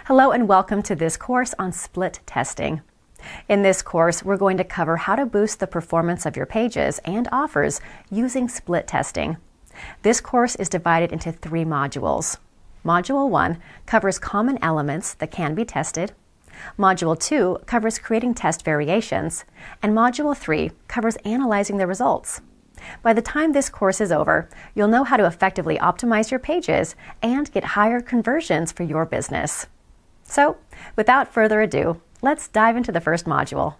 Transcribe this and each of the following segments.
Hello and welcome to this course on split testing. In this course, we're going to cover how to boost the performance of your pages and offers using split testing. This course is divided into 3 modules. Module 1 covers common elements that can be tested. Module 2 covers creating test variations. And Module 3 covers analyzing the results. By the time this course is over, you'll know how to effectively optimize your pages and get higher conversions for your business. So, without further ado, let's dive into the first module.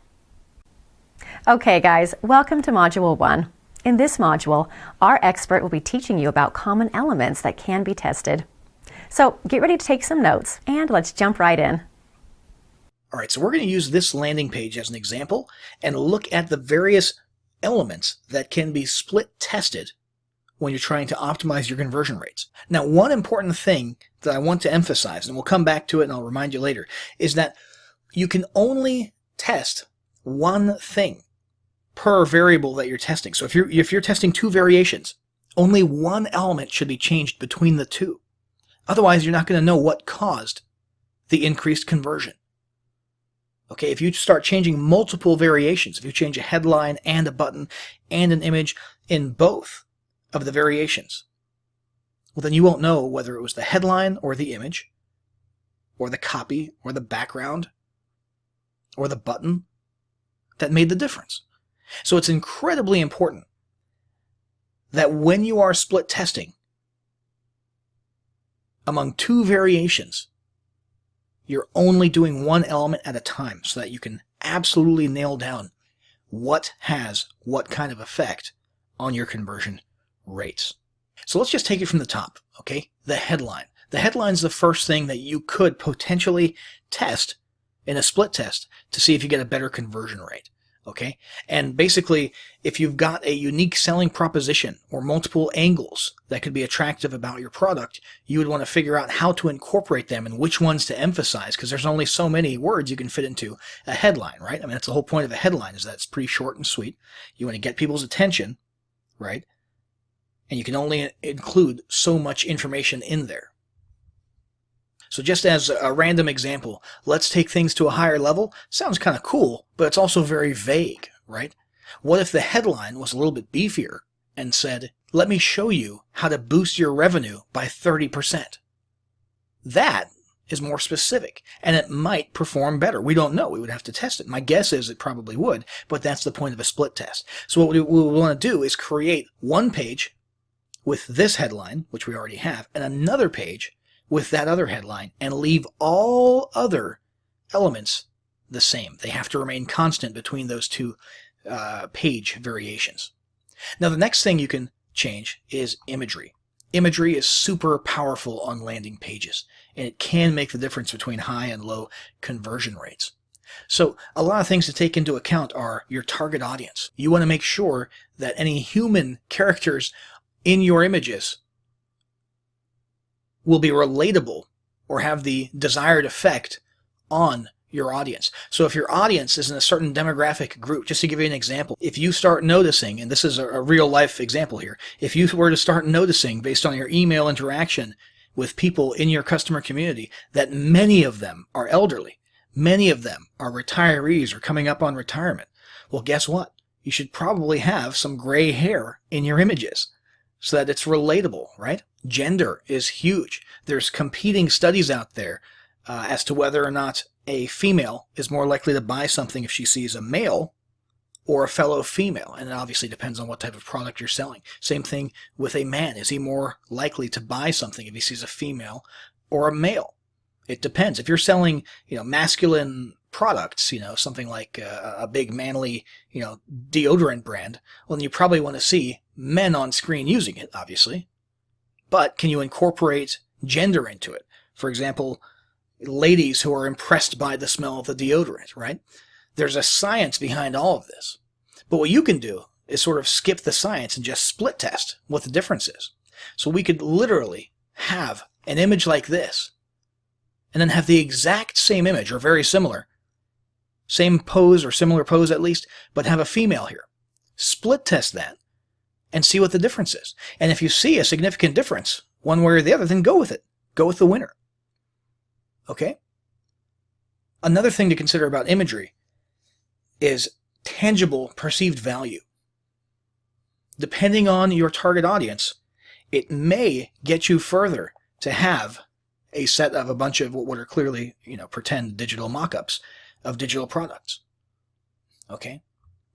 Okay guys, welcome to Module 1. In this module, our expert will be teaching you about common elements that can be tested. So get ready to take some notes and let's jump right in. All right, so we're going to use this landing page as an example and look at the various elements that can be split tested when you're trying to optimize your conversion rates. Now, one important thing that I want to emphasize, and we'll come back to it and I'll remind you later, is that you can only test one thing per variable that you're testing. So if you're testing 2 variations, only one element should be changed between the 2. Otherwise, you're not going to know what caused the increased conversion. Okay, if you start changing multiple variations, if you change a headline and a button and an image in both of the variations, well, then you won't know whether it was the headline or the image or the copy or the background or the button that made the difference. So it's incredibly important that when you are split testing among 2 variations, you're only doing one element at a time so that you can absolutely nail down what has what kind of effect on your conversion rates. So let's just take it from the top, okay? The headline. The headline is the first thing that you could potentially test in a split test to see if you get a better conversion rate, okay? And basically, if you've got a unique selling proposition or multiple angles that could be attractive about your product, you would want to figure out how to incorporate them and which ones to emphasize, because there's only so many words you can fit into a headline, right? I mean, that's the whole point of a headline, is that it's pretty short and sweet. You want to get people's attention, right? And you can only include so much information in there. So just as a random example, let's take things to a higher level. Sounds kind of cool, but it's also very vague, right? What if the headline was a little bit beefier and said, let me show you how to boost your revenue by 30%? That is more specific, and it might perform better. We don't know. We would have to test it. My guess is it probably would, but that's the point of a split test. So what we want to do is create one page with this headline, which we already have, and another page with that other headline, and leave all other elements the same. They have to remain constant between those 2 page variations. Now, the next thing you can change is imagery. Imagery is super powerful on landing pages, and it can make the difference between high and low conversion rates. So a lot of things to take into account are your target audience. You want to make sure that any human characters in your images will be relatable or have the desired effect on your audience. So if your audience is in a certain demographic group, just to give you an example, if you start noticing, and this is a real life example here, if you were to start noticing based on your email interaction with people in your customer community that many of them are elderly, many of them are retirees or coming up on retirement, well, guess what? You should probably have some gray hair in your images so that it's relatable, right? Gender is huge. There's competing studies out there as to whether or not a female is more likely to buy something if she sees a male or a fellow female. And it obviously depends on what type of product you're selling. Same thing with a man. Is he more likely to buy something if he sees a female or a male? It depends. If you're selling, masculine products, something like a big manly, deodorant brand, well, then you probably want to see men on screen using it, obviously. But can you incorporate gender into it? For example, ladies who are impressed by the smell of the deodorant, right? There's a science behind all of this. But what you can do is sort of skip the science and just split test what the difference is. So we could literally have an image like this, and then have the exact same image, or very similar, same pose or similar pose at least, but have a female here. Split test that and see what the difference is. And if you see a significant difference, one way or the other, then go with it. Go with the winner. Okay? Another thing to consider about imagery is tangible perceived value. Depending on your target audience, it may get you further to have a set of a bunch of what are clearly, pretend digital mock-ups of digital products. Okay?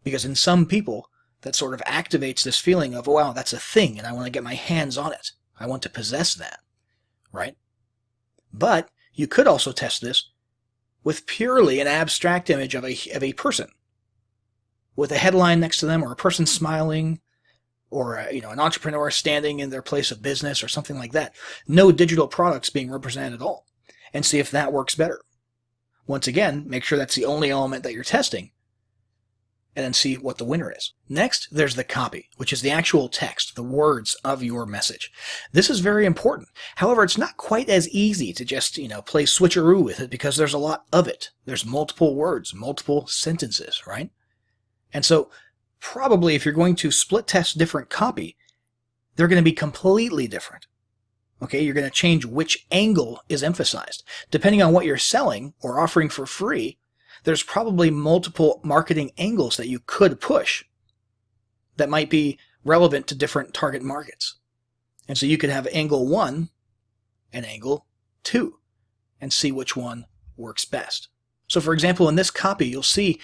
Because in some people, that sort of activates this feeling of, wow, that's a thing, and I want to get my hands on it. I want to possess that, right? But you could also test this with purely an abstract image of a person, with a headline next to them, or a person smiling, or an entrepreneur standing in their place of business, or something like that. No digital products being represented at all, and see if that works better. Once again, make sure that's the only element that you're testing, and then see what the winner is. Next, there's the copy, which is the actual text, the words of your message. This is very important. However, it's not quite as easy to just, play switcheroo with it, because there's a lot of it. There's multiple words, multiple sentences, right? And so, probably if you're going to split test different copy, they're going to be completely different. Okay, you're going to change which angle is emphasized. Depending on what you're selling or offering for free, there's probably multiple marketing angles that you could push that might be relevant to different target markets. And so you could have angle 1 and angle 2 and see which one works best. So for example, in this copy, you'll see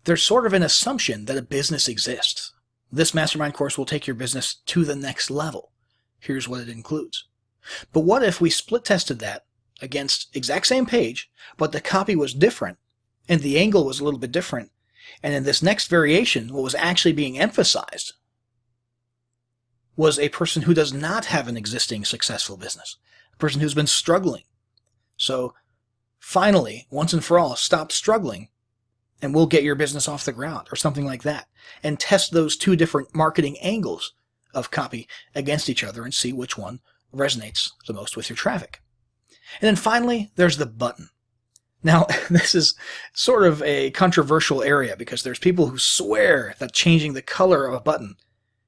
there's sort of an assumption that a business exists. This mastermind course will take your business to the next level. Here's what it includes. But what if we split tested that against exact same page, but the copy was different, and the angle was a little bit different, and in this next variation, what was actually being emphasized was a person who does not have an existing successful business, a person who's been struggling. So finally, once and for all, stop struggling, and we'll get your business off the ground, or something like that, and test those two different marketing angles of copy against each other and see which one resonates the most with your traffic. And then finally, there's the button. Now, this is sort of a controversial area because there's people who swear that changing the color of a button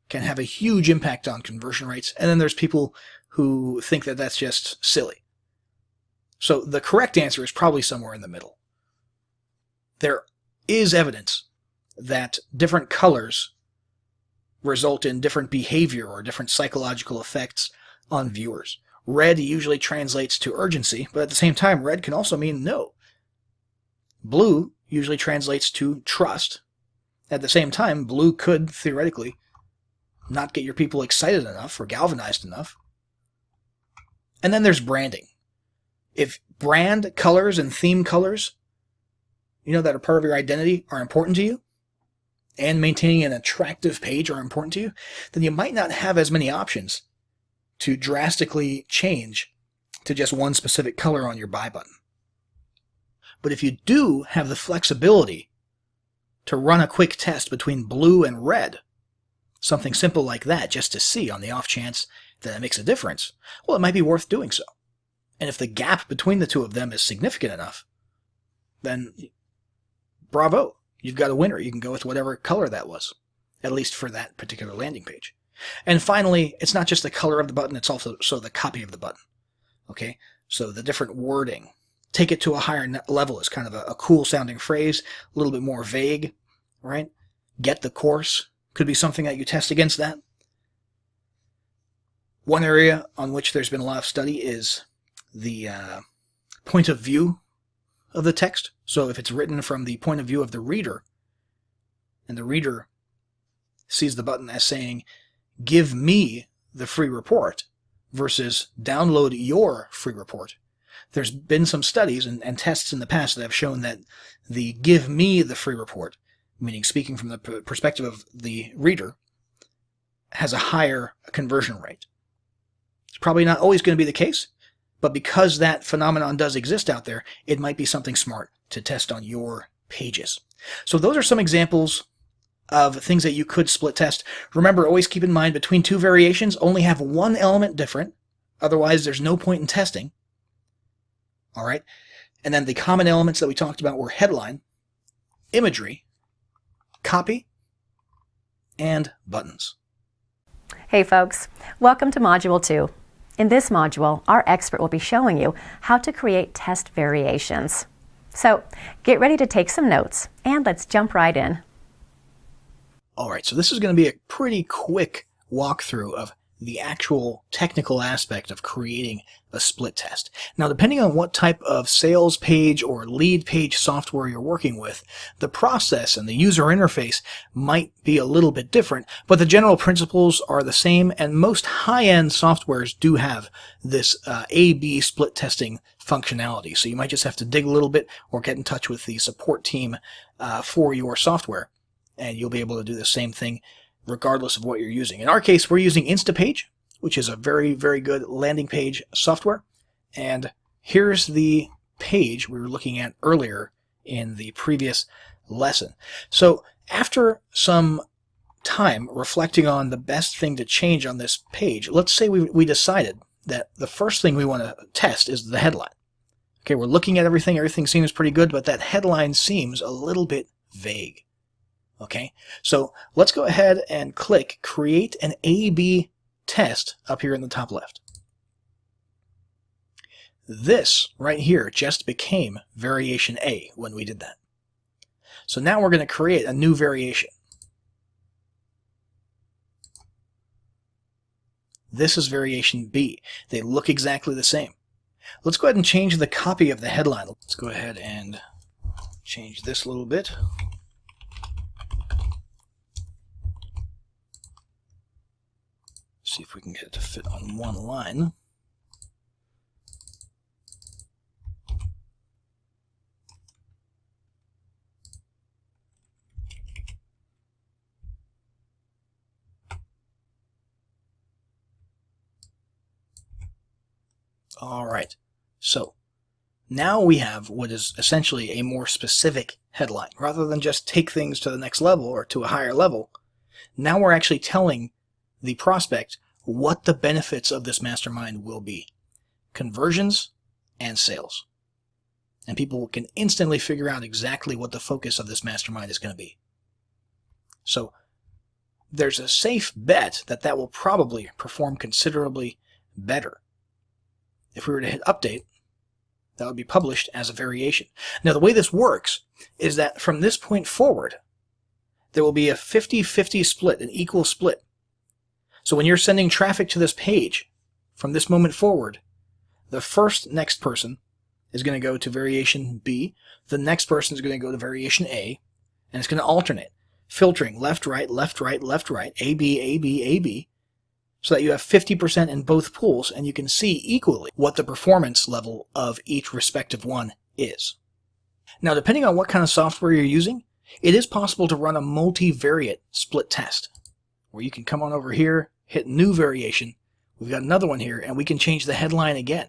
can have a huge impact on conversion rates, and then there's people who think that that's just silly. So the correct answer is probably somewhere in the middle. There is evidence that different colors result in different behavior or different psychological effects on viewers. Red usually translates to urgency, but at the same time, red can also mean no. Blue usually translates to trust. At the same time, blue could, theoretically, not get your people excited enough or galvanized enough. And then there's branding. If brand colors and theme colors, that are part of your identity, are important to you, and maintaining an attractive page are important to you, then you might not have as many options to drastically change to just one specific color on your buy button. But if you do have the flexibility to run a quick test between blue and red, something simple like that, just to see on the off chance that it makes a difference, well, it might be worth doing so. And if the gap between the two of them is significant enough, then bravo, you've got a winner. You can go with whatever color that was, at least for that particular landing page. And finally, it's not just the color of the button, it's also the copy of the button. Okay, so the different wording. Take it to a higher level is kind of a cool sounding phrase, a little bit more vague, right? Get the course could be something that you test against that. One area on which there's been a lot of study is the point of view of the text. So if it's written from the point of view of the reader, and the reader sees the button as saying, give me the free report versus download your free report. There's been some studies and tests in the past that have shown that the give me the free report, meaning speaking from the perspective of the reader, has a higher conversion rate. It's probably not always going to be the case, but because that phenomenon does exist out there, it might be something smart to test on your pages. So those are some examples of things that you could split test. Remember, always keep in mind between two variations, only have one element different. Otherwise, there's no point in testing. All right. And then the common elements that we talked about were headline, imagery, copy, and buttons. Hey folks, welcome to Module 2. In this module, our expert will be showing you how to create test variations. So get ready to take some notes, and let's jump right in. All right, so this is going to be a pretty quick walkthrough of the actual technical aspect of creating a split test. Now, depending on what type of sales page or lead page software you're working with, the process and the user interface might be a little bit different, but the general principles are the same, and most high-end softwares do have this A/B split testing functionality. So you might just have to dig a little bit or get in touch with the support team for your software, and you'll be able to do the same thing regardless of what you're using. In our case, we're using Instapage, which is a very, very good landing page software. And here's the page we were looking at earlier in the previous lesson. So after some time reflecting on the best thing to change on this page, let's say we decided that the first thing we want to test is the headline. Okay, we're looking at everything seems pretty good, but that headline seems a little bit vague. Okay, so let's go ahead and click Create an A/B Test up here in the top left. This right here just became variation A when we did that. So now we're going to create a new variation. This is variation B. They look exactly the same. Let's go ahead and change the copy of the headline. Let's go ahead and change this a little bit. See if we can get it to fit on one line. All right, so now we have what is essentially a more specific headline. Rather than just take things to the next level or to a higher level, now we're actually telling the prospect what the benefits of this mastermind will be. Conversions and sales. And people can instantly figure out exactly what the focus of this mastermind is going to be. So there's a safe bet that that will probably perform considerably better. If we were to hit update, that would be published as a variation. Now the way this works is that from this point forward, there will be a 50-50 split, an equal split. So when you're sending traffic to this page, from this moment forward, the next person is going to go to variation B, the next person is going to go to variation A, and it's going to alternate, filtering left, right, left, right, left, right, A, B, A, B, A, B, so that you have 50% in both pools, and you can see equally what the performance level of each respective one is. Now, depending on what kind of software you're using, it is possible to run a multivariate split test, where you can come on over here, hit new variation, we've got another one here, and we can change the headline again.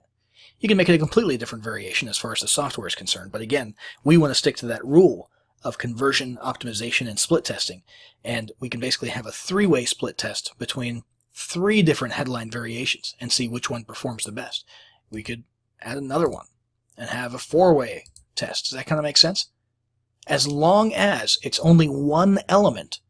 You can make it a completely different variation as far as the software is concerned, but again, we want to stick to that rule of conversion, optimization, and split testing, and we can basically have a three-way split test between three different headline variations and see which one performs the best. We could add another one and have a four-way test. Does that kind of make sense? As long as it's only one element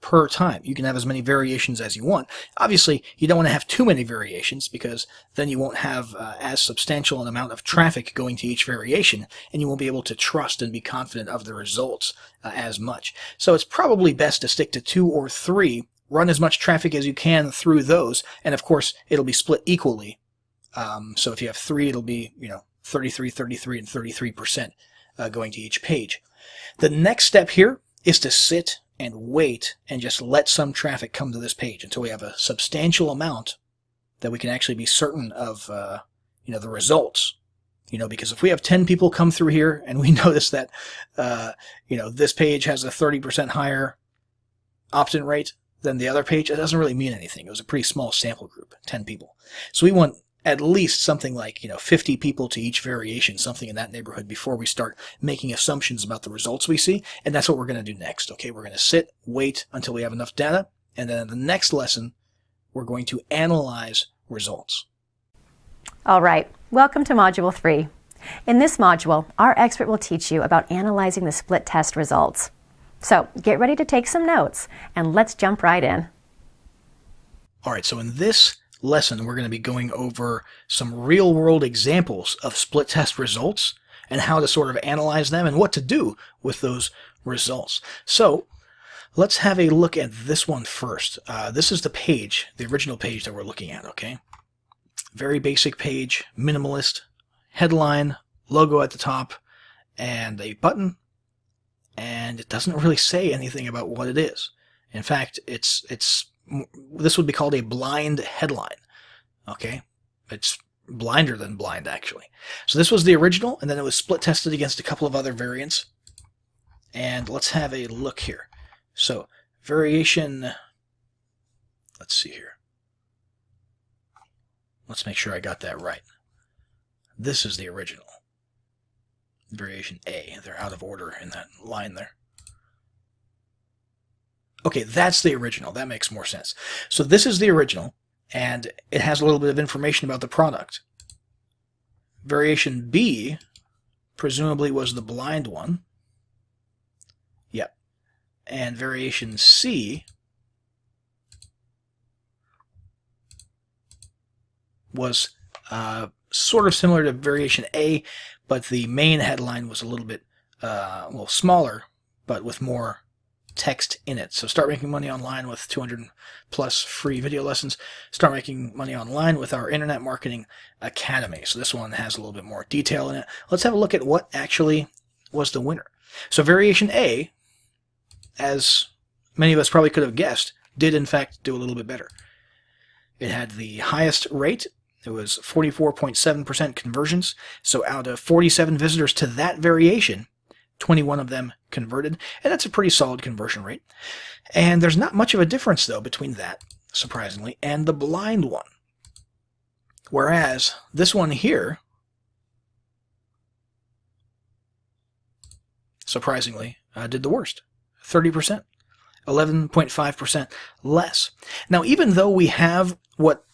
per time. You can have as many variations as you want. Obviously, you don't want to have too many variations because then you won't have as substantial an amount of traffic going to each variation, and you won't be able to trust and be confident of the results as much. So it's probably best to stick to 2 or 3, run as much traffic as you can through those, and of course, it'll be split equally. So if you have 3, it'll be 33, 33, and 33% going to each page. The next step here is to sit and wait and just let some traffic come to this page until we have a substantial amount that we can actually be certain of the results. Because if we have 10 people come through here and we notice that this page has a 30% higher opt-in rate than the other page, it doesn't really mean anything. It was a pretty small sample group, 10 people. So we want at least something like 50 people to each variation, something in that neighborhood, before we start making assumptions about the results we see. And that's what we're going to do next. Okay, we're going to sit, wait until we have enough data, and then in the next lesson, we're going to analyze results. All right, welcome to Module 3. In this module, our expert will teach you about analyzing the split test results. So get ready to take some notes, and let's jump right in. All right, so in this lesson, we're going to be going over some real-world examples of split test results and how to sort of analyze them and what to do with those results. So let's have a look at this one first. This is the page, the original page that we're looking at, okay? Very basic page, minimalist, headline, logo at the top, and a button, and it doesn't really say anything about what it is. In fact, this would be called a blind headline, okay? It's blinder than blind, actually. So this was the original, and then it was split tested against a couple of other variants. And let's have a look here. So, variation, let's see here. Let's make sure I got that right. This is the original. Variation A. They're out of order in that line there. Okay, that's the original. That makes more sense. So this is the original, and it has a little bit of information about the product. Variation B presumably was the blind one. Yep. And variation C was sort of similar to variation A, but the main headline was a little bit well, smaller, but with more text in it. So start making money online with 200 plus free video lessons. Start making money online with our Internet Marketing Academy. So this one has a little bit more detail in it. Let's have a look at what actually was the winner. So variation A, as many of us probably could have guessed, did in fact do a little bit better. It had the highest rate. It was 44.7% conversions. So out of 47 visitors to that variation, 21 of them converted, and that's a pretty solid conversion rate. And there's not much of a difference, though, between that, surprisingly, and the blind one. Whereas this one here, surprisingly, did the worst. 30%, 11.5% less. Now, even though we have what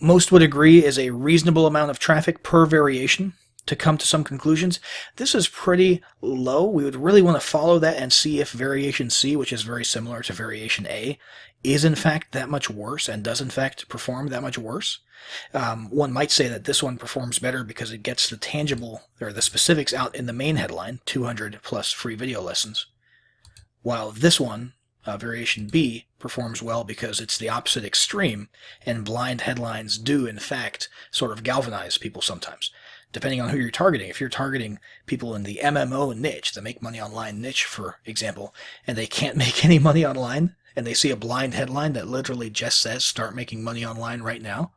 most would agree is a reasonable amount of traffic per variation to come to some conclusions, this is pretty low. We would really want to follow that and see if variation C, which is very similar to variation A, is in fact that much worse and does in fact perform that much worse. One might say that this one performs better because it gets the tangible or the specifics out in the main headline, 200 plus free video lessons, while this one, variation B, performs well because it's the opposite extreme, and blind headlines do in fact sort of galvanize people sometimes. Depending on who you're targeting. If you're targeting people in the MMO niche, the make money online niche, for example, and they can't make any money online, and they see a blind headline that literally just says start making money online right now,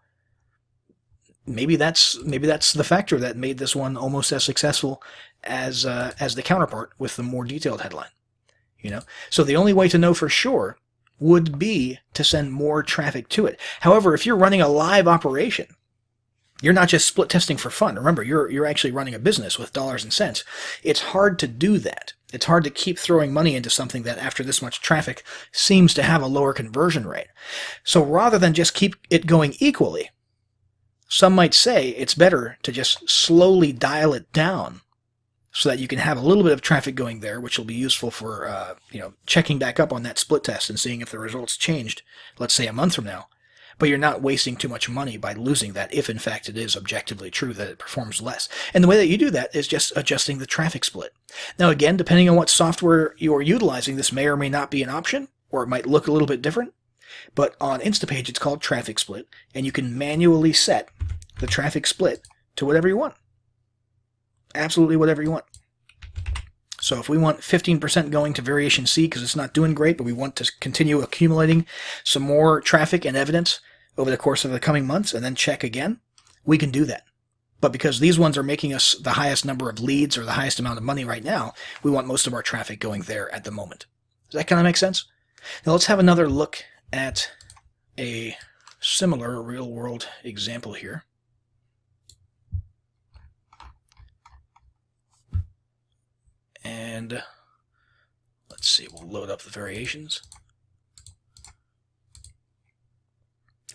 maybe that's the factor that made this one almost as successful as the counterpart with the more detailed headline. You know, so the only way to know for sure would be to send more traffic to it. However, if you're running a live operation, you're not just split testing for fun. Remember, you're actually running a business with dollars and cents. It's hard to do that. It's hard to keep throwing money into something that after this much traffic seems to have a lower conversion rate. So rather than just keep it going equally, some might say it's better to just slowly dial it down so that you can have a little bit of traffic going there, which will be useful for checking back up on that split test and seeing if the results changed, let's say a month from now. But you're not wasting too much money by losing that if, in fact, it is objectively true that it performs less. And the way that you do that is just adjusting the traffic split. Now, again, depending on what software you're utilizing, this may or may not be an option, or it might look a little bit different. But on Instapage, it's called traffic split, and you can manually set the traffic split to whatever you want. Absolutely whatever you want. So if we want 15% going to variation C because it's not doing great, but we want to continue accumulating some more traffic and evidence over the course of the coming months and then check again, we can do that. But because these ones are making us the highest number of leads or the highest amount of money right now, we want most of our traffic going there at the moment. Does that kind of make sense? Now let's have another look at a similar real-world example here. And let's see, we'll load up the variations.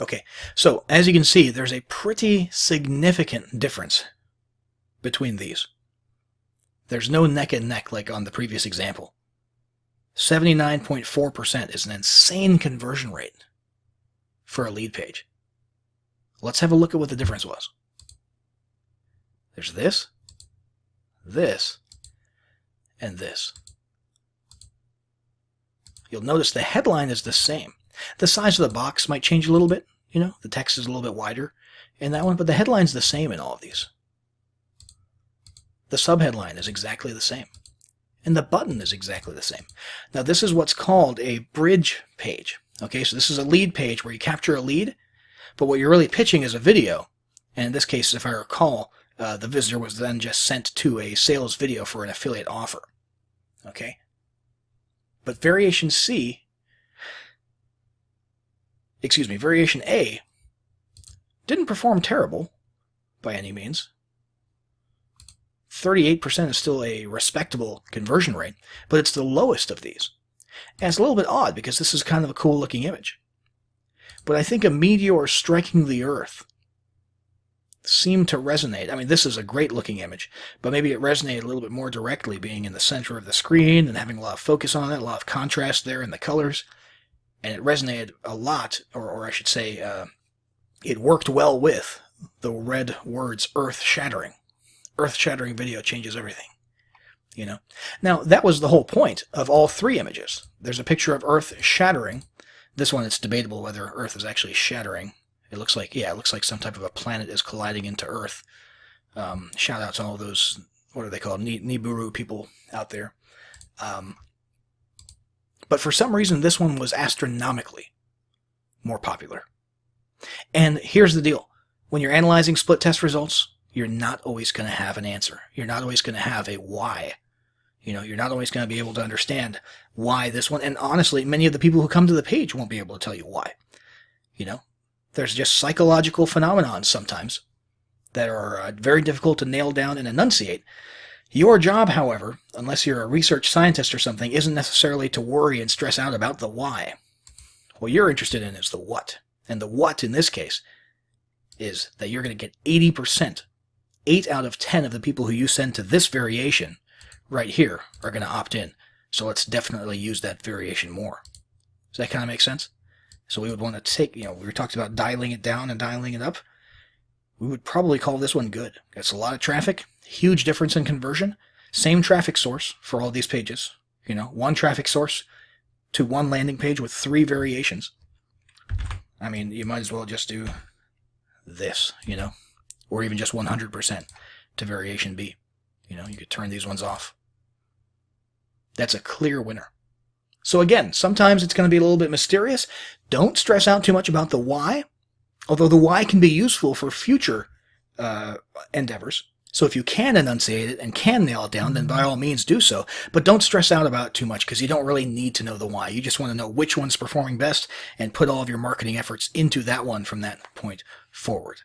Okay, so as you can see, there's a pretty significant difference between these. There's no neck and neck like on the previous example. 79.4% is an insane conversion rate for a lead page. Let's have a look at what the difference was. There's this, this, and this. You'll notice the headline is the same. The size of the box might change a little bit. You know, the text is a little bit wider in that one, but the headline's the same in all of these. The subheadline is exactly the same. And the button is exactly the same. Now, this is what's called a bridge page. Okay, so this is a lead page where you capture a lead, but what you're really pitching is a video. And in this case, if I recall, the visitor was then just sent to a sales video for an affiliate offer. Okay? But variation A didn't perform terrible by any means. 38% is still a respectable conversion rate, but it's the lowest of these. And it's a little bit odd because this is kind of a cool looking image. But I think a meteor striking the earth seemed to resonate. I mean, this is a great looking image, but maybe it resonated a little bit more directly being in the center of the screen and having a lot of focus on it, a lot of contrast there in the colors. And it resonated a lot, or I should say, it worked well with the red words earth-shattering. Earth-shattering video changes everything. You know? Now, that was the whole point of all three images. There's a picture of Earth shattering. This one, it's debatable whether Earth is actually shattering. It looks like, yeah, it looks like some type of a planet is colliding into Earth. Shout out to all those, what are they called, Nibiru people out there. But for some reason, this one was astronomically more popular. And here's the deal. When you're analyzing split test results, you're not always going to have an answer. You're not always going to have a why. You know, you're not always going to be able to understand why this one. And honestly, many of the people who come to the page won't be able to tell you why. You know, there's just psychological phenomena sometimes that are very difficult to nail down and enunciate. Your job, however, unless you're a research scientist or something, isn't necessarily to worry and stress out about the why. What you're interested in is the what. And the what in this case is that you're going to get 80%. 8 out of 10 of the people who you send to this variation right here are going to opt in. So let's definitely use that variation more. Does that kind of make sense? So we would want to take, you know, we were talking about dialing it down and dialing it up. We would probably call this one good. It's a lot of traffic, huge difference in conversion, same traffic source for all these pages. You know, one traffic source to one landing page with 3 variations. I mean, you might as well just do this, you know, or even just 100% to variation B. You know, you could turn these ones off. That's a clear winner. So again, sometimes it's going to be a little bit mysterious. Don't stress out too much about the why, although the why can be useful for future endeavors. So if you can enunciate it and can nail it down, then by all means do so. But don't stress out about it too much because you don't really need to know the why. You just want to know which one's performing best and put all of your marketing efforts into that one from that point forward.